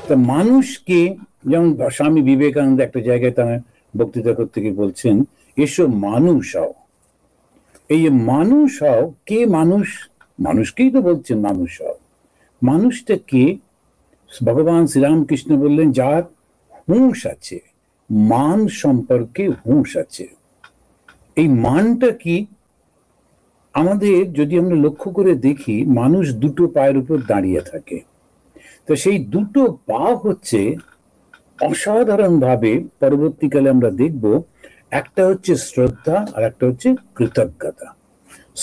তা মানুষকে, যেমন স্বামী বিবেকানন্দ একটা জায়গায় তার বক্তৃতা করতে গিয়ে বলছেন, এসো মানুষ হও। এই যে মানুষ হও, কে মানুষ? মানুষকেই তো বলছেন মানুষ হও। মানুষটা কে? ভগবান শ্রীরামকৃষ্ণ বললেন, যার হুঁশ আছে, মান সম্পর্কে হুঁশ আছে। এই মানটা কি? আমাদের যদি আমরা লক্ষ্য করে দেখি, মানুষ দুটো পায়ের উপর দাঁড়িয়ে থাকে। তো সেই দুটো পা হচ্ছে অসাধারণ ভাবে, পরবর্তীকালে আমরা দেখব, একটা হচ্ছে শ্রদ্ধা আর একটা হচ্ছে কৃতজ্ঞতা।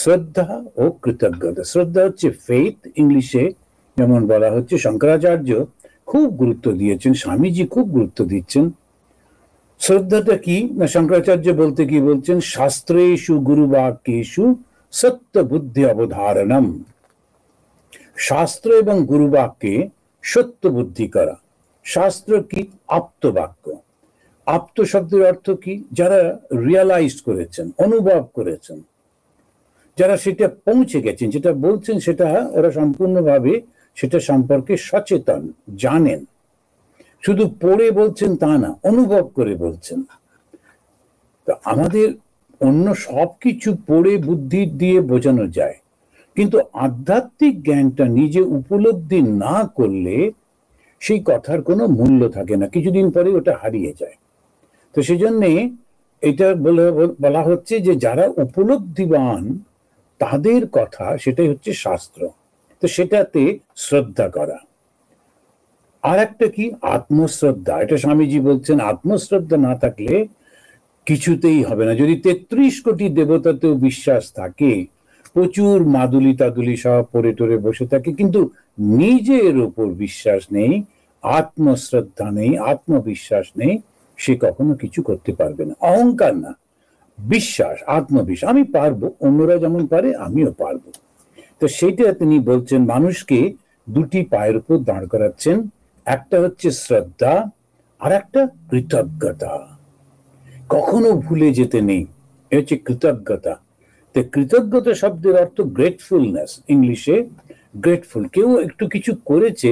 শ্রদ্ধা ও কৃতজ্ঞতা। শ্রদ্ধা হচ্ছে ফেথ, ইংলিশে যেমন বলা হচ্ছে। শঙ্করাচার্য খুব গুরুত্ব দিয়েছেন, স্বামীজি খুব গুরুত্ব দিচ্ছেন। শ্রদ্ধাটা কি না, শঙ্করাচার্য বলতে কি বলছেন, শাস্ত্রেষু গুরুবাক্যেষু সত্য বুদ্ধি অবধারণম। শাস্ত্র এবং গুরুবাক্যে সত্য বুদ্ধি করা। শাস্ত্র কি? আপ্তবাক্য। আপ্ত শব্দের অর্থ কি? যারা রিয়ালাইজ করেছেন, অনুভব করেছেন, যারা সেটা পৌঁছে গেছেন, যেটা বলছেন সেটা ওরা সম্পূর্ণভাবে সেটা সম্পর্কে সচেতন, জানেন। শুধু পড়ে বলছেন তা না, অনুভব করে বলছেন। তো আমাদের অন্য সবকিছু পড়ে বুদ্ধি দিয়ে বোঝানো যায়, কিন্তু আধ্যাত্মিক জ্ঞানটা নিজে উপলব্ধি না করলে সেই কথার কোনো মূল্য থাকে না, কিছুদিন পরে ওটা হারিয়ে যায়। তো সেই জন্যে এটা বলা হচ্ছে যে যারা উপলব্ধিবান তাদের কথা, সেটাই হচ্ছে শাস্ত্র। তো সেটাতে শ্রদ্ধা করা। আর একটা কি? আত্মশ্রদ্ধা। এটা স্বামীজি বলছেন, আত্মশ্রদ্ধা না থাকলে কিছুতেই হবে না। যদি 33 কোটি দেবতাতেও বিশ্বাস থাকে, প্রচুর মাদুলি টাদুলি সব পরে টরে বসে থাকে, কিন্তু নিজের উপর বিশ্বাস নেই, আত্মশ্রদ্ধা নেই, আত্মবিশ্বাস নেই, সে কখনো কিছু করতে পারবে না। অহংকার না, বিশ্বাস, আত্মবিশ্বাস, আমি পারবো, অন্যরা যেমন পারে আমিও পারবো। তো সেটা তিনি বলছেন, মানুষকে দুটি পায়ের উপর দাঁড় করাচ্ছেন। একটা হচ্ছে শ্রদ্ধা, আর একটা কৃতজ্ঞতা। কখনো ভুলে যেতে নেই, এ হচ্ছে কৃতজ্ঞতা। তো কৃতজ্ঞতা শব্দের অর্থ গ্রেটফুলনেস, ইংলিশে গ্রেটফুল। কেউ একটু কিছু করেছে,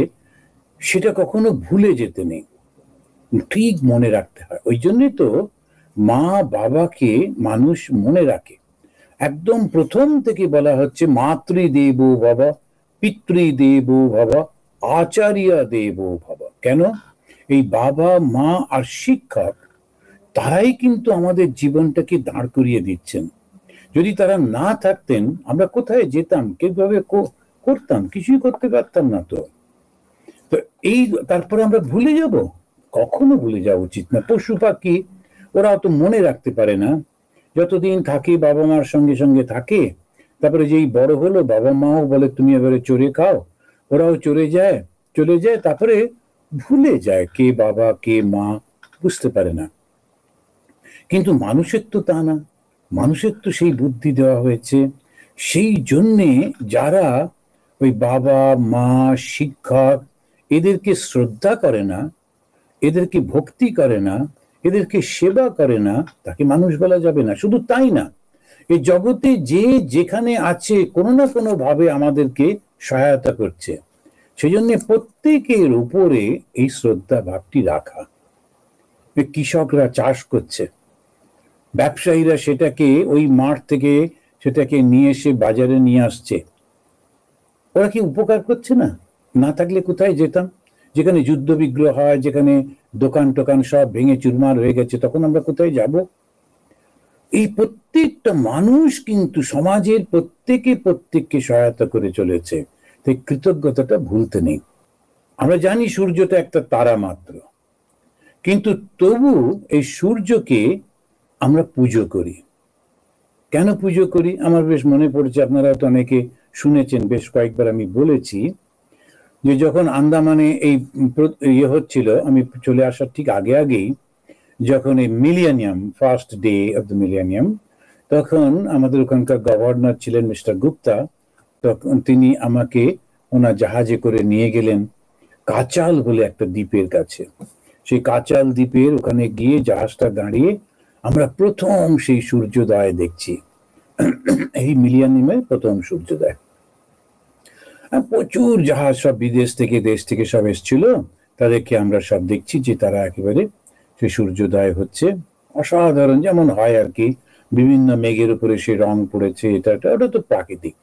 সেটা কখনো ভুলে যেতে নেই, ঠিক মনে রাখতে হয়। ওই জন্যই তো মা বাবাকে মানুষ মনে রাখে। একদম প্রথম থেকে বলা হচ্ছে, মাতৃদেব ভব, পিতৃদেব ভব, আচার্য দেব ভব। কেন? এই বাবা মা আর শিক্ষক, তারাই কিন্তু আমাদের জীবনটাকে দাঁড় করিয়ে দিচ্ছেন। যদি তারা না থাকতেন, আমরা কোথায় যেতাম, কিভাবে করতাম? কিছুই করতে পারতাম না। তো তো এই তারপরে আমরা ভুলে যাব? কখনো ভুলে যাওয়া উচিত না। পশু পাখি, ওরা অত মনে রাখতে পারে না। যতদিন থাকে বাবা মার সঙ্গে সঙ্গে থাকে, তারপরে যেই বড় হলো, বাবা মাও বলে তুমি এবারে চড়ে খাও, ওরাও চলে যায়, তারপরে ভুলে যায় কে বাবা কে মা, বুঝতে পারে না। কিন্তু মানুষের তো তা না, মানুষের তো সেই বুদ্ধি দেওয়া হয়েছে। সেই জন্যে যারা ওই বাবা মা শিক্ষক এদেরকে শ্রদ্ধা করে না, এদেরকে ভক্তি করে না, এদেরকে সেবা করে না, তাকে মানুষ বলা যাবে না। শুধু তাই না, এই জগতে যে যেখানে আছে কোনো না কোনো ভাবে আমাদেরকে সহায়তা করছে। সেই জন্য প্রত্যেকের উপরে এই শ্রদ্ধা ভাবটি রাখা। কৃষকরা চাষ করছে, ব্যবসায়ীরা সেটাকে ওই মাঠ থেকে সেটাকে নিয়ে এসে বাজারে নিয়ে আসছে, ওরা কি উপকার করছে না? না থাকলে কোথায় যেতাম? যেখানে যুদ্ধ বিগ্রহ হয়, যেখানে দোকান টোকান সব ভেঙে চুরমার হয়ে গেছে, তখন আমরা কোথায় যাব? এই প্রত্যেকটা মানুষ কিন্তু সমাজের প্রত্যেককে সহায়তা করে চলেছে। তাই কৃতজ্ঞতাটা ভুলতে নেই। আমরা জানি সূর্যটা একটা তারা মাত্র, কিন্তু তবু এই সূর্যকে আমরা পুজো করি। কেন পুজো করি? আমার বেশ মনে পড়ছে, আপনারা তো অনেকে শুনেছেন, বেশ কয়েকবার আমি বলেছি, যে যখন আন্দামানে এই হচ্ছিল, আমি চলে আসার ঠিক আগেই, যখন এই মিলিয়ানিয়াম, ফার্স্ট ডে অফ দ্য মিলিয়ানিয়াম, তখন আমাদের ওখানকার গভর্নর ছিলেন মিস্টার গুপ্তা। তখন তিনি আমাকে ওনার জাহাজে করে নিয়ে গেলেন কাচাল বলে একটা দ্বীপের কাছে। সেই কাচাল দ্বীপের ওখানে গিয়ে জাহাজটা দাঁড়িয়ে আমরা প্রথম সেই সূর্যোদয় দেখছি। এই মিলিয়ানিয়ামের প্রথম সূর্যোদয়। প্রচুর জাহাজ সব বিদেশ থেকে দেশ থেকে সব এসেছিল। তাদেরকে আমরা সব দেখছি যে তারা একেবারে সে সূর্যোদয় হচ্ছে অসাধারণ, যেমন হয় আর কি, বিভিন্ন মেঘের উপরে সে রং পড়েছে, এটা ওটা তো প্রাকৃতিক।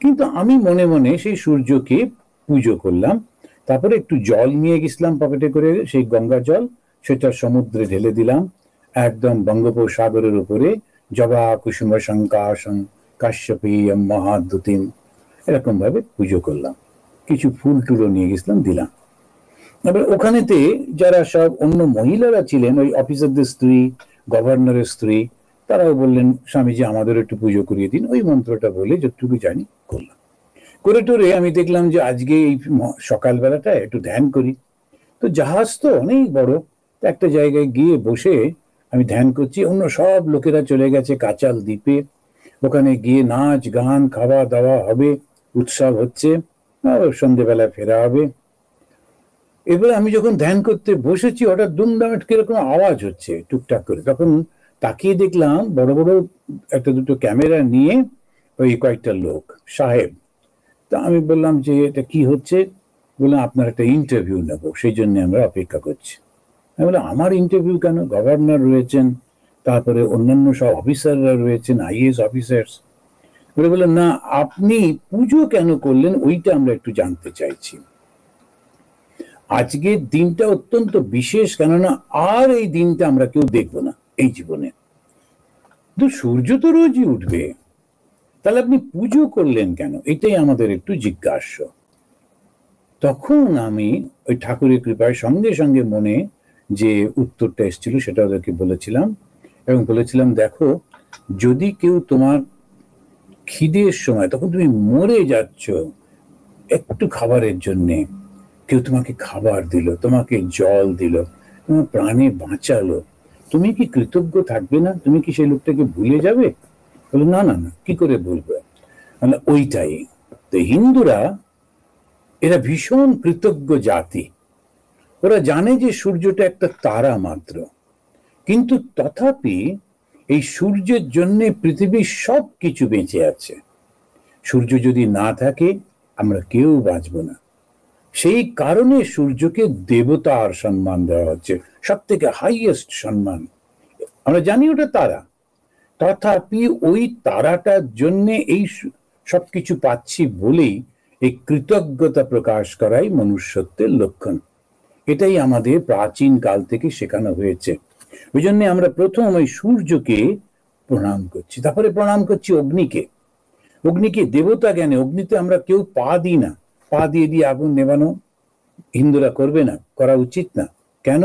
কিন্তু আমি মনে মনে সেই সূর্যকে পুজো করলাম। তারপরে একটু জল নিয়ে গেছিলাম পকেটে করে, সেই গঙ্গা জল, সেটা সমুদ্রে ঢেলে দিলাম, একদম বঙ্গোপসাগরের উপরে, জবা কুসুম শঙ্কাশং কাশ্যপেয়ম মহাদ্যুতিম, এরকম ভাবে পুজো করলাম। কিছু ফুল টুলো নিয়ে গেছিলাম, দিলাম। এবার ওখানেতে যারা সব অন্য মহিলারা ছিলেন, ওই অফিসারদের স্ত্রী, গভর্নরের স্ত্রী, তারাও বললেন স্বামীজি আমাদের একটু পুজো করিয়ে দিন। ওই মন্ত্রটা বলে যতটুকু জানি করলাম। করে টোরে আমি দেখলাম যে আজকে এই সকালবেলাটা একটু ধ্যান করি। তো জাহাজ তো অনেক বড়, একটা জায়গায় গিয়ে বসে আমি ধ্যান করছি। অন্য সব লোকেরা চলে গেছে কাচাল দ্বীপে, ওখানে গিয়ে নাচ গান খাওয়া দাওয়া হবে, উৎসব হচ্ছে, সন্ধ্যেবেলায় ফেরা হবে। এবারে আমি যখন ধ্যান করতে বসেছি, হঠাৎ দুমদাম কিরকম আওয়াজ হচ্ছে টুকটাক করে। তখন তাকিয়ে দেখলাম বড় বড় একটা দুটো ক্যামেরা নিয়ে ওই কয়েকটা লোক সাহেব। তা আমি বললাম যে এটা কি হচ্ছে? বললাম আপনার একটা ইন্টারভিউ নেব, সেই জন্য আমরা অপেক্ষা করছি। আমি বললাম আমার ইন্টারভিউ কেন? গভর্নর রয়েছেন, তারপরে অন্যান্য সব অফিসাররা রয়েছেন, আইএএস অফিসার্স। বললেন না, আপনি পুজো কেন করলেন ওইটা আমরা একটু জানতে চাইছি। আজকের দিনটা অত্যন্ত বিশেষ, কেননা আর এই দিনটা আমরা কেউ দেখবো না এই জীবনে। তো সূর্য তো রোজই উঠবে, তাহলে আপনি পুজো করলেন কেন? এটাই আমাদের একটু জিজ্ঞাস্য। তখন আমি ওই ঠাকুরের কৃপায় সঙ্গে সঙ্গে মনে যে উত্তরটা এসেছিল সেটা ওদেরকে বলেছিলাম, এবং বলেছিলাম দেখো, যদি কেউ তোমার খিদের সময়, তখন তুমি মরে যাচ্ছ একটু খাবারের জন্যে, কেউ তোমাকে খাবার দিল, তোমাকে জল দিল, তোমার প্রাণে বাঁচালো, তুমি কি কৃতজ্ঞ থাকবে না? তুমি কি সেই লোকটাকে ভুলে যাবে? বলে না না না, কি করে বলবে? মানে ওইটাই তো হিন্দুরা, এরা ভীষণ কৃতজ্ঞ জাতি। ওরা জানে যে সূর্যটা একটা তারা মাত্র, কিন্তু তথাপি এই সূর্যের জন্য পৃথিবীর সব কিছু বেঁচে আছে। সূর্য যদি না থাকে আমরা কেউ বাঁচব না। সেই কারণে সূর্যকে দেবতার সম্মান দেওয়া হচ্ছে, সব থেকে হাইয়েস্ট সম্মান। আমরা জানি ওটা তারা, তথাপি ওই তারাটার জন্য এই সবকিছু পাচ্ছি বলেই এই কৃতজ্ঞতা প্রকাশ করাই মনুষ্যত্বের লক্ষণ। এটাই আমাদের প্রাচীন কাল থেকে শেখানো হয়েছে। ওই জন্য আমরা প্রথম ওই সূর্যকে প্রণাম করছি, তারপরে প্রণাম করছি অগ্নিকে। অগ্নিকে দেবতা জ্ঞানে, অগ্নিতে আমরা কেউ পা দিই না। পা দিয়ে দিয়ে আগুন নেবানো হিন্দুরা করবে না, করা উচিত না। কেন?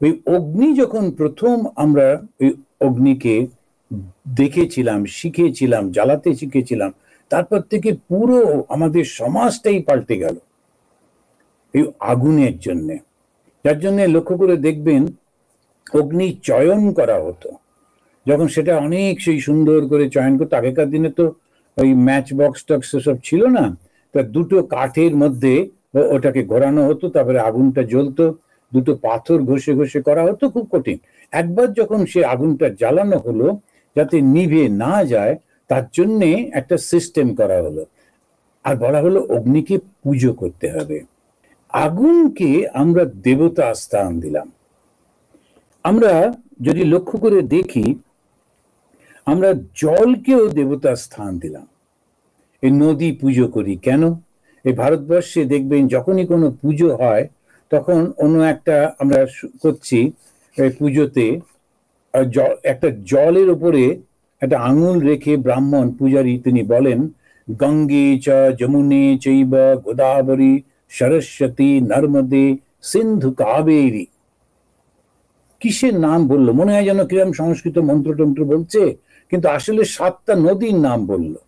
ওই অগ্নি যখন প্রথম আমরা ওই অগ্নিকে দেখেছিলাম, শিখেছিলাম, জ্বালাতে শিখেছিলাম, তারপর থেকে পুরো আমাদের সমাজটাই পাল্টে গেল এই আগুনের জন্যে। যার জন্য লক্ষ্য করে দেখবেন অগ্নি চয়ন করা হতো, যখন সেটা অনেক সেই সুন্দর করে চয়ন করতো। আগেকার দিনে তো ওই ম্যাচ বক্স টক্স সব ছিল না, তা দুটো কাঠের মধ্যে ওটাকে ঘোরানো হতো, তারপরে আগুনটা জ্বলতো, দুটো পাথর ঘষে ঘষে করা হতো, খুব কঠিন। একবার যখন সে আগুনটা জ্বালানো হলো, যাতে নিভে না যায় তার জন্যে একটা সিস্টেম করা হলো, আর বলা হলো অগ্নিকে পুজো করতে হবে। আগুনকে আমরা দেবতা স্থান দিলাম। আমরা যদি লক্ষ্য করে দেখি, আমরা জলকেও দেবতা স্থান দিলাম। এই নদী পুজো করি কেন? এই ভারতবর্ষে দেখবেন যখনই কোনো পুজো হয়, তখন অন্য একটা আমরা করছি পুজোতে, একটা জলের উপরে একটা আঙুল রেখে ব্রাহ্মণ পূজারী তিনি বলেন, গঙ্গে চ যমুনে চৈব গোদাবরী সরস্বতী নর্মদে সিন্ধু কাবেরী। কিসের নাম বললো? মনে হয় যেন কিরম সংস্কৃত মন্ত্রতন্ত্র বলছে, কিন্তু আসলে 7টা নদীর নাম বললো।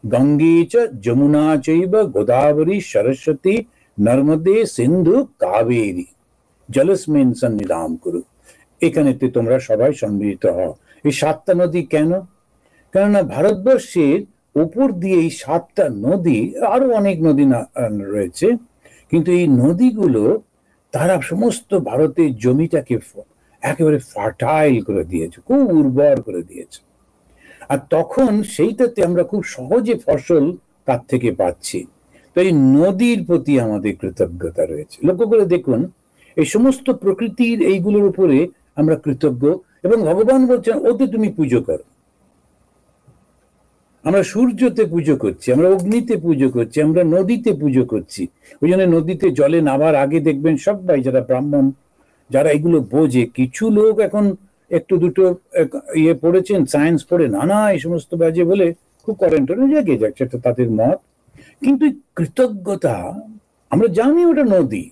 গঙ্গে চ যমুনা চৈব গোদাবরী সরস্বতী নর্মদে সিন্ধু কাবেরী জলস্মিন সন্নিধাম করু। এখানেতে তোমরা সবাই সম্মিলিত হও। এই 7টা নদী কেন? কেননা ভারতবর্ষের উপর দিয়ে এই 7টা নদী, আরো অনেক নদী রয়েছে, কিন্তু এই নদীগুলো তারা সমস্ত ভারতের জমিটাকে একেবারে ফার্টাইল করে দিয়েছে, খুব উর্বর করে দিয়েছে। আর তখন সেইটাতে আমরা খুব সহজে ফসল তার থেকে পাচ্ছি। তো এই নদীর প্রতি আমাদের কৃতজ্ঞতা রয়েছে। লক্ষ্য করে দেখুন, এই সমস্ত প্রকৃতির এইগুলোর উপরে আমরা কৃতজ্ঞ, এবং ভগবান বলছেন ওতে তুমি পুজো করো। আমরা সূর্যতে পুজো করছি, আমরা অগ্নিতে পুজো করছি, আমরা নদীতে পুজো করছি। ওই জন্য নদীতে জলে নামার আগে দেখবেন সবাই যারা ব্রাহ্মণ, যারা এগুলো বোঝে, কিছু লোক এখন একটু দুটো ইয়ে পড়েছেন, সায়েন্স পড়ে না এই সমস্ত বাজে বলে খুব করেন্টনে জাগে যাচ্ছে, এটা তাদের মত। কিন্তু কৃতজ্ঞতা, আমরা জানি ওটা নদী,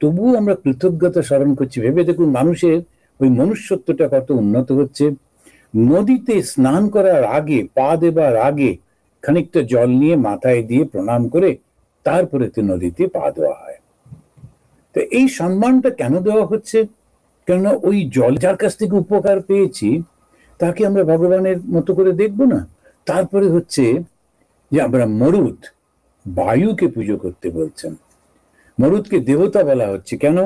তবুও আমরা কৃতজ্ঞতা স্মরণ করছি। ভেবে দেখুন মানুষের ওই মনুষ্যত্বটা কত উন্নত হচ্ছে। নদীতে স্নান করার আগে, পা দেবার আগে খানিকটা জল নিয়ে মাথায় দিয়ে প্রণাম করে তারপরে তো নদীতে পা দেওয়া হয়। তো এই সম্মানটা কেন দেওয়া হচ্ছে? কেননা ওই জল যার কাছ থেকে উপকার পেয়েছি তাকে আমরা ভগবানের মতো করে দেখব না? তারপরে হচ্ছে যে আমরা মরুদ, বায়ুকে পুজো করতে বলছেন। মরুদকে দেবতা বলা হচ্ছে কেন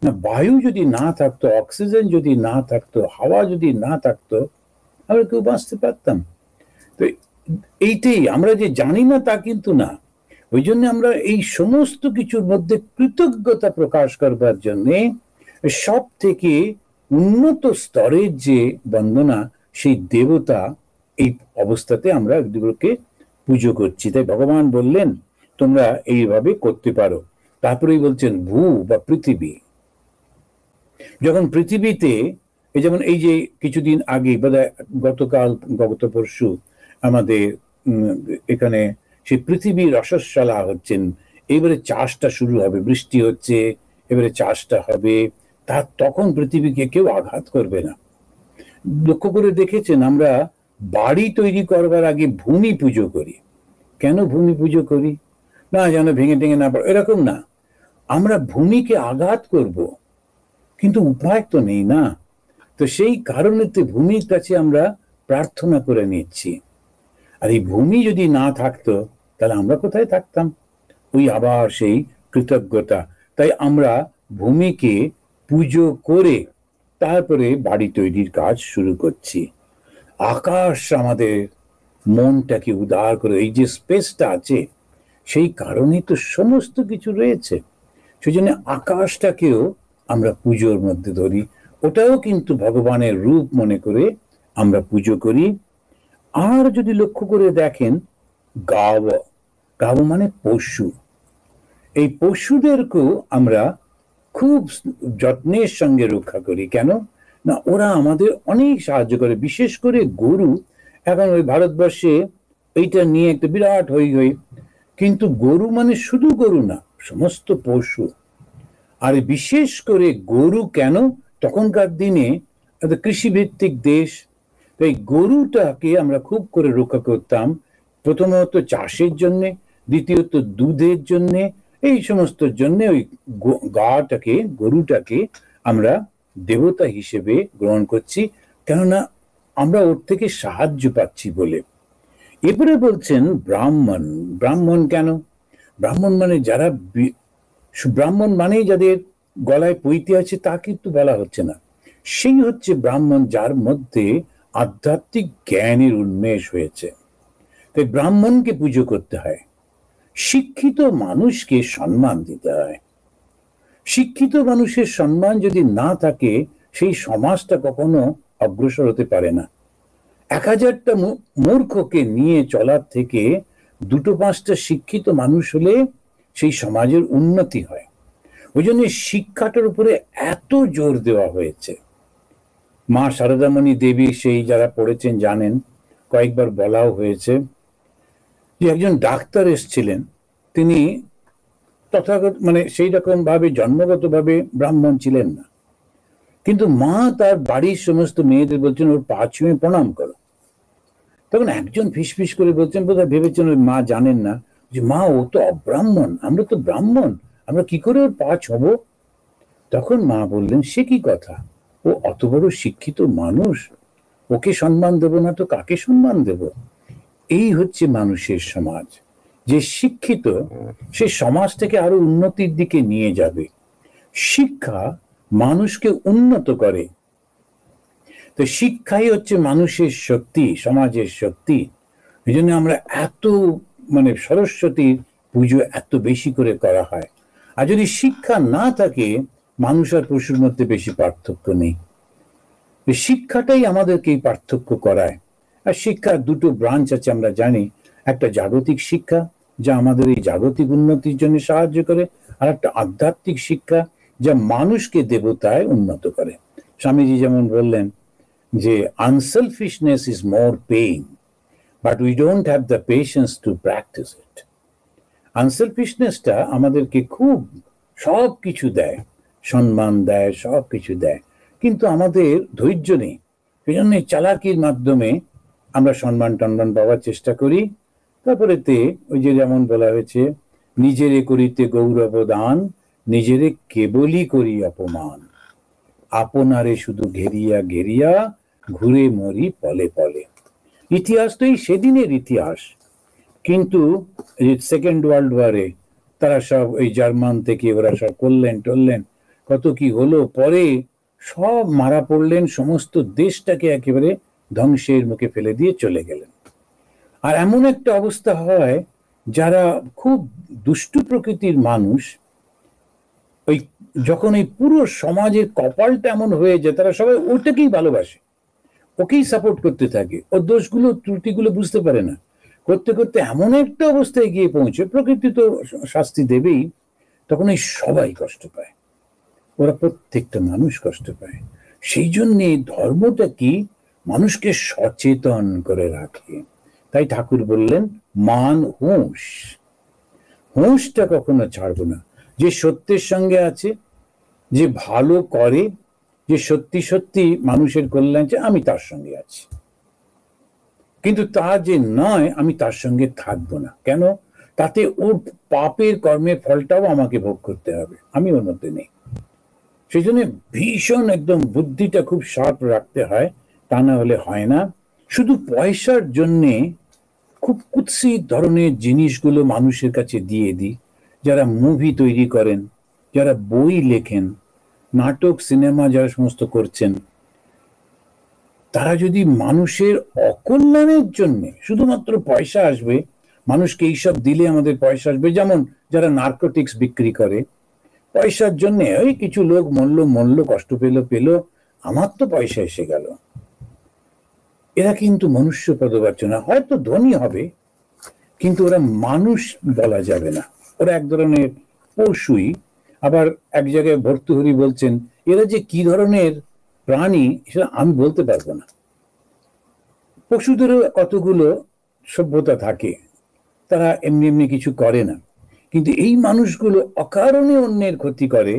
না? বায়ু যদি না থাকতো, অক্সিজেন যদি না থাকতো, হাওয়া যদি না থাকতো, আমরা কেউ বাঁচতে পারতাম? তো এইটাই, আমরা যে জানি না তা কিন্তু না। ওই জন্য আমরা এই সমস্ত কিছুর মধ্যে কৃতজ্ঞতা প্রকাশ করবার জন্য সব থেকে উন্নত স্তরের যে বন্দনা, সেই দেবতা, এই অবস্থাতে আমরা এগুলোকে পুজো করছি। তাই ভগবান বললেন তোমরা এইভাবে করতে পারো। তারপরেই বলছেন ভূ বা পৃথিবী। যখন পৃথিবীতে যেমন এই যে কিছুদিন আগে বোধহয় গতকাল গত পরশু আমাদের এখানে সেই পৃথিবীর রসস্বলা হচ্ছেন, এবারে চাষটা শুরু হবে, বৃষ্টি হচ্ছে, এবারে চাষটা হবে, তখন পৃথিবীকে কেউ আঘাত করবে না। লক্ষ্য করে দেখেছেন আমরা বাড়ি তৈরি করবার আগে ভূমি পুজো করি। কেন ভূমি পুজো করি? না যেন ভেঙে টেঙে না পড়ে, এরকম না, আমরা ভূমিকে আঘাত করব, কিন্তু উপায় তো নেই না। তো সেই কারণেতে ভূমির কাছে আমরা প্রার্থনা করে নিচ্ছি। আর এই ভূমি যদি না থাকতো তাহলে আমরা কোথায় থাকতাম? ওই আবার সেই কৃতজ্ঞতা। তাই আমরা ভূমিকে পুজো করে তারপরে বাড়ি তৈরির কাজ শুরু করছি। আকাশ আমাদের মনটাকে উদার করে, এই যে স্পেসটা আছে সেই কারণেই তো সমস্ত কিছু রয়েছে। সেই জন্য আকাশটাকেও আমরা পুজোর মধ্যে ধরি, ওটাও কিন্তু ভগবানের রূপ মনে করে আমরা পুজো করি। আর যদি লক্ষ্য করে দেখেন, গাব, গাব মানে পশু, এই পশুদেরকেও আমরা খুব যত্নের সঙ্গে রক্ষা করি। কেন না? ওরা আমাদের অনেক সাহায্য করে, বিশেষ করে গরু। এখন ওই ভারতবর্ষে এইটা নিয়ে একটা বিরাট হই হই, কিন্তু গরু মানে শুধু গরু না, সমস্ত পশু। আর বিশেষ করে গরু কেন? তখনকার দিনে কৃষিভিত্তিক দেশ, তাই গরুটাকে আমরা খুব করে রক্ষা করতাম। প্রথমত চাষের জন্যে, দ্বিতীয়ত দুধের জন্যে, এই সমস্ত জন্যে ওই গাটাকে, গরুটাকে আমরা দেবতা হিসেবে গ্রহণ করছি, কেননা আমরা ওর থেকে সাহায্য পাচ্ছি বলে। এরপরে বলছেন ব্রাহ্মণ। ব্রাহ্মণ কেন? ব্রাহ্মণ মানে যারা, ব্রাহ্মণ মানেই যাদের গলায় পৈতে আছে তা কিন্তু বলা হচ্ছে না, সেই হচ্ছে ব্রাহ্মণ যার মধ্যে আধ্যাত্মিক জ্ঞানের উন্মেষ হয়েছে। তাই ব্রাহ্মণকে পুজো করতে হয়। শিক্ষিত মানুষকে সম্মান দিতে হয়। শিক্ষিত মানুষের সম্মান যদি না থাকে, সেই সমাজটা কখনো অগ্রসর হতে পারে না। 1000টা মূর্খকে নিয়ে চলার থেকে 2-5টা শিক্ষিত মানুষ হলে সেই সমাজের উন্নতি হয়। ওই জন্য শিক্ষাটার উপরে এত জোর দেওয়া হয়েছে। মা শারদামণি দেবী, সেই যারা পড়েছেন জানেন, কয়েকবার বলাও হয়েছে যে একজন ডাক্তার এসেছিলেন, তিনি তথাগত মানে সেই রকম ভাবে জন্মগতভাবে ব্রাহ্মণ ছিলেন না, কিন্তু মা তার বাড়ির সমস্ত মেয়েদের বলছেন ওর পা ছুঁয়ে প্রণাম করো। তখন একজন ফিসফিস করে বলছেন, বোধহয় ভেবেছেন ওই মা জানেন না, যে মা ও তো অব্রাহ্মণ, আমরা তো ব্রাহ্মণ, আমরা কি করে ওর পা ছুঁবো? তখন মা বললেন, সে কি কথা, ও অত বড় শিক্ষিত মানুষ, ওকে সম্মান দেব না তো কাকে সম্মান দেব? এই হচ্ছে মানুষের সমাজ। যে শিক্ষিত সে সমাজটাকে আরো উন্নতির দিকে নিয়ে যাবে। শিক্ষা মানুষকে উন্নত করে। তো শিক্ষাই হচ্ছে মানুষের শক্তি, সমাজের শক্তি। এই জন্য আমরা এত মানে সরস্বতীর পুজো এত বেশি করে করা হয়। আর যদি শিক্ষা না থাকে, মানুষ আর পশুর মধ্যে বেশি পার্থক্য নেই। শিক্ষাটাই আমাদেরকে এই পার্থক্য করায়। আর শিক্ষার দুটো ব্রাঞ্চ আছে আমরা জানি, একটা জাগতিক শিক্ষা যা আমাদের এই জাগতিক উন্নতির জন্য সাহায্য করে, আর একটা আধ্যাত্মিক শিক্ষা যা মানুষকে দেবতায় উন্নত করে। স্বামীজি যেমন বললেন যে unselfishness is more pain, but we don't have the patience to practise it. আনসেলফিশনেসটা আমাদেরকে খুব সব কিছু দেয়, সম্মান দেয়, সব কিছু দেয়, কিন্তু আমাদের ধৈর্য নেই। সেই জন্য চালাকির মাধ্যমে আমরা সম্মান টম্মান পাওয়ার চেষ্টা করি। তারপরে ওই যে যেমন বলা হয়েছে, নিজেরে করিতে গৌরব দান, নিজেরে কেবলই করি অপমান, আপনারে শুধু ঘেরিয়া ঘেরিয়া ঘুরে মরি পলে পলে। ইতিহাস তো এই সেদিনের ইতিহাস, কিন্তু সেকেন্ড ওয়ার্ল্ড ওয়ারে তারা সব ওই জার্মান থেকে ওরা সব করলেন টললেন, কত কি হলো, পরে সব মারা পড়লেন, সমস্ত দেশটাকে একেবারে ধ্বংসের মুখে ফেলে দিয়ে চলে গেলেন। আর এমন একটা অবস্থা হয়, যারা খুব দুষ্টু প্রকৃতির মানুষ, ওই যখন এই পুরো সমাজের কপালটা এমন হয়ে যায়, তারা সবাই ওটাকেই ভালোবাসে, ওকেই সাপোর্ট করতে থাকে, ওর দোষগুলো ত্রুটিগুলো বুঝতে পারে না। করতে করতে এমন একটা অবস্থায় গিয়ে পৌঁছে, প্রকৃতি তো শাস্তি দেবেই, তখন এই সবাই কষ্ট পায়, ওরা প্রত্যেকটা মানুষ কষ্ট পায়। সেই জন্যে ধর্মটা কি মানুষকে সচেতন করে রাখে। তাই ঠাকুর বললেন মান হুঁশ, হুঁশটা কখনো ছাড়বো না। যে সত্যের সঙ্গে আছে, যে ভালো করে, যে সত্যি সত্যি মানুষের কল্যাণ চায়, আমি তার সঙ্গে আছি। কিন্তু তা যে নয় আমি তার সঙ্গে থাকবো না, কেন? তাতে ওর পাপের কর্মের ফলটাও আমাকে ভোগ করতে হবে, আমি ওর মধ্যে নেই। সেই জন্য ভীষণ একদম বুদ্ধিটা খুব শার্প রাখতে হয়, তা না হলে হয় না। শুধু পয়সার জন্যে খুব কুৎসিত ধরনের জিনিসগুলো মানুষের কাছে দিয়ে দিই। যারা মুভি তৈরি করেন, যারা বই লেখেন, নাটক সিনেমা যারা সমস্ত করছেন, তারা যদি মানুষের অকল্যাণের জন্য শুধুমাত্র পয়সা আসবে, মানুষকে এইসব দিলে আমাদের পয়সা আসবে, যেমন যারা নার্কোটিক্স বিক্রি করে, পয়সার জন্য ওই কিছু লোক মরল, কষ্ট পেল, আমার তো পয়সা এসে গেল। এরা কিন্তু মনুষ্য পদবাচ্য, হয়তো ধনী হবে, কিন্তু ওরা মানুষ বলা যাবে না, ওরা এক ধরনের পশুই। আবার এক জায়গায় ভর্তুহরি বলছেন, এরা যে কি ধরনের প্রাণী সেটা আমি বলতে পারবো না। পশুদেরও কতগুলো সভ্যতা থাকে, তারা এমনি এমনি কিছু করে না, কিন্তু এই মানুষগুলো অকারণে অন্যের ক্ষতি করে,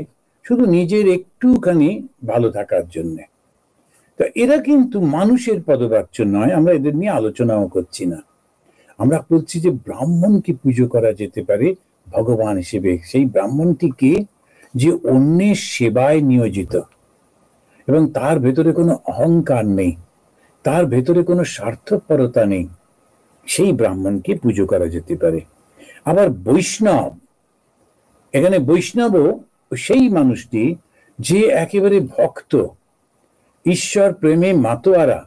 শুধু নিজের একটুখানি ভালো থাকার জন্য। তা এরা কিন্তু মানুষের পদবাচ্য নয়, আমরা এদের নিয়ে আলোচনাও করছি না। আমরা বলছি যে ব্রাহ্মণকে পুজো করা যেতে পারে ভগবান হিসেবে। সেই ব্রাহ্মণটিকে যে অন্যের সেবায় নিয়োজিত, এবং তার ভেতরে কোনো অহংকার নেই, তার ভেতরে কোনো স্বার্থপরতা নেই, সেই ব্রাহ্মণকে পুজো করা যেতে পারে। আবার বৈষ্ণব, এখানে বৈষ্ণবও সেই মানুষটি যে একেবারে ভক্ত, ঈশ্বর প্রেমে মাতোয়ারা,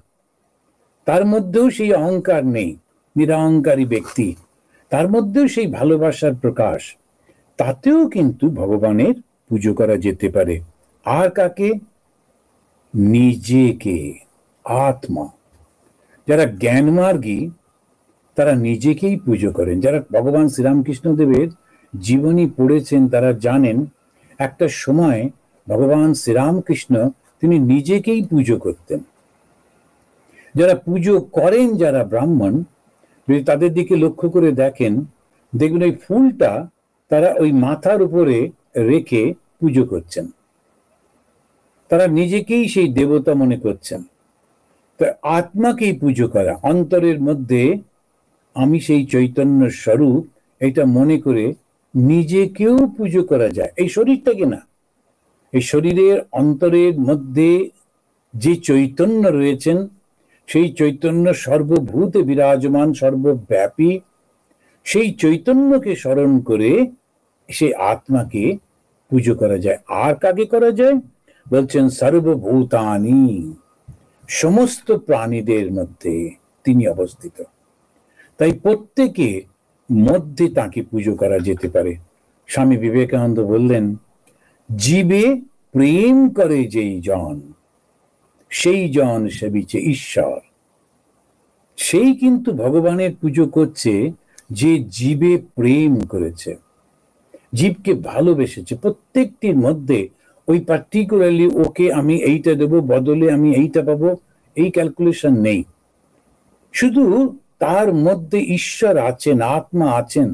তার মধ্যেও সেই অহংকার নেই, নিরহংকারী ব্যক্তি, তার মধ্যেও সেই ভালোবাসার প্রকাশ, তাতেও কিন্তু ভগবানের পুজো করা যেতে পারে। আর কাকে? নিজেকে, আত্মা। যারা জ্ঞানমার্গী তারা নিজেকেই পুজো করেন। যারা ভগবান শ্রীরামকৃষ্ণদেবের জীবনী পড়েছেন তারা জানেন, একটা সময় ভগবান শ্রীরামকৃষ্ণ তিনি নিজেকেই পুজো করতেন। যারা পুজো করেন, যারা ব্রাহ্মণ, যদি তাদের দিকে লক্ষ্য করে দেখেন, দেখবেন ওই ফুলটা তারা ওই মাথার উপরে রেখে পুজো করছেন, তারা নিজেকেই সেই দেবতা মনে করছেন। তো আত্মাকেই পুজো করা, অন্তরের মধ্যে আমি সেই চৈতন্য স্বরূপ, এটা মনে করে নিজেকেও পুজো করা যায়। এই শরীরটাকে না, এই শরীরের অন্তরের মধ্যে যে চৈতন্য রয়েছেন, সেই চৈতন্য সর্বভূতে বিরাজমান, সর্বব্যাপী, সেই চৈতন্যকে স্মরণ করে সেই আত্মাকে পুজো করা যায়। আর কাকে করা যায়? বলছেন সর্বভূতানি, সমস্ত প্রাণীদের মধ্যে তিনি অবস্থিত। তাই প্রত্যেকের মধ্যে তাকে পুজো করা যেতে পারে। স্বামী বিবেকানন্দ বললেন, জীবে প্রেম করে যেই জন, সেই জন সেবিছে ঈশ্বর। সেই কিন্তু ভগবানের পুজো করছে যে জীবে প্রেম করেছে, জীবকে ভালোবেসেছে। প্রত্যেকটির মধ্যে ওই পার্টিকুলারলি ওকে আমি এইটা দেব, বদলে আমি এইটা পাবো, এই ক্যালকুলেশন নেই। শুধু তার মধ্যে ঈশ্বর আছেন, আত্মা আছেন,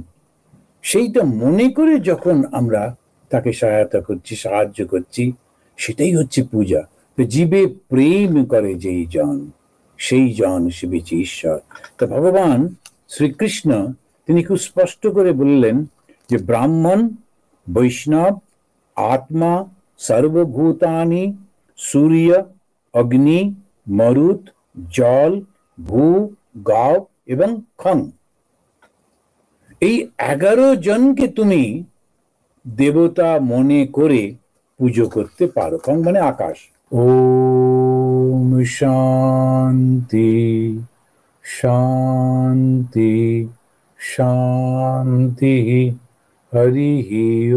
সেইটা মনে করে যখন আমরা তাকে সহায়তা করছি, সাহায্য করছি, সেটাই হচ্ছে পূজা। জীবে প্রেম করে যেই জন, সেই জন সেবিছে ঈশ্বর। তো ভগবান শ্রীকৃষ্ণ তিনি খুব স্পষ্ট করে বললেন যে ব্রাহ্মণ, বৈষ্ণব, আত্মা, সর্বভূতানি, সূর্য, অগ্নি, মরুত, জল, ভূ, গাও এবং খং, এই 11 জনকে তুমি দেবতা মনে করে পুজো করতে পারো। খং মানে আকাশ। ওম শান্তি শান্তি শান্তি। হরি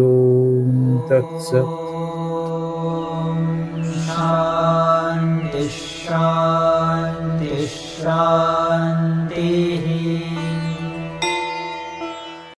ওম তৎসৎ।